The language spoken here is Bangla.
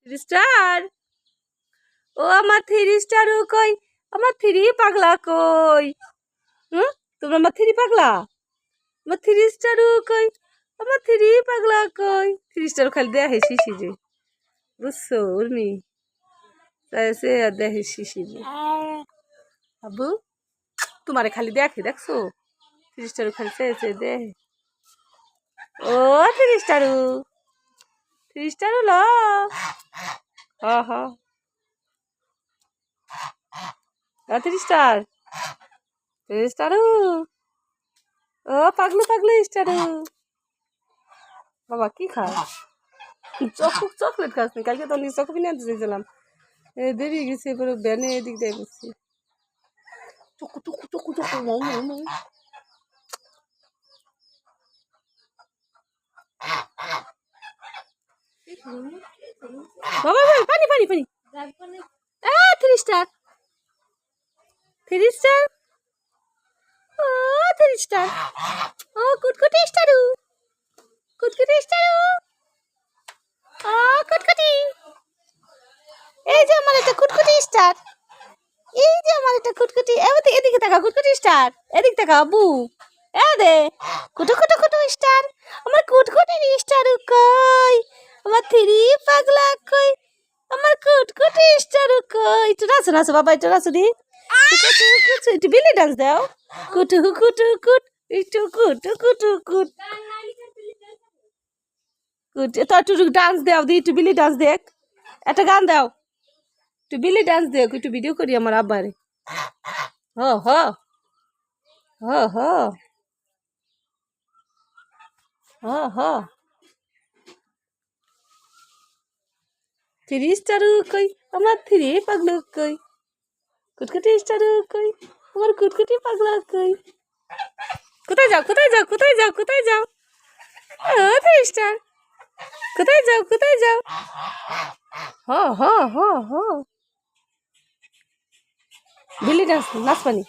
থ্রি স্টার, ও আমার থ্রি স্টার ও কই, আমার থ্রি পাগলা কই? তোমরা আমার থ্রি পাগলা, আমার থ্রি স্টার ও কই, আমার থ্রি পাগলা কই? থ্রি স্টার খালি দেখে শিশি রে, বুঝছো উর্মি? সে দেখে শিশি রে আবু, তোমারে খালি দেখে, দেখছো? থ্রি স্টার খালি চেয়ে দেখে। ও থ্রি স্টার, থ্রি স্টার ল, হ হ, থ্রি স্টার, থ্রি স্টার, ও পাগলু পাগলু স্টার। বাবা কি খায়? চকলেট খাস নি? কালকে তো অনেক চকো কিনে আনতে চাইছিলাম, দেরি গেছে, এবার ব্যানে এদিক দিয়ে বসছি। চকু চকু চকু চকু বাবা, পানি পানি পানি, থ্রি স্টার, থ্রি স্টার, ও থ্রি স্টার, ও কুটকুটি স্টার, কুটকুটি স্টার, ও কুটকুটি। এই যে আমার একটা কুটকুটি স্টার, এই যে আমার একটা কুটকুটি, এদিকে তাকা কুটকুটি স্টার, এদিক তাকা আবু, এ দে কুটু কুটু কুটু স্টার, আমার কুটকুটি স্টার কই, আমার থ্রি পাগলা কই, আমার কুটকুটি স্টার কই? একটু নাচো নাচো বাবা, একটু নাচো দি, একটু বিলি ডান্স দাও, কুটু কুটু কুট, একটু কুটু কুটু কুট কুট, তো একটু ডান্স দাও দি, একটু বিলি ডান্স দেখ, একটা গান দাও, একটু বিলি ডান্স দেখ, একটু ভিডিও করি আমার আব্বারে। হ হ হ হ হ হ, থ্রি স্টার কই, আমার থ্রি পাগলা কই, কুটকুটি স্টার কই, আমার কুটকুটি পাগলা কই? কোথায় যাও কোথায় যাও কোথায় যাও কোথায় যাও? ও থ্রি স্টার, কোথায় যাও কোথায় যাও? হ হ হ হ, বিলি ডান্স নাচ পানি।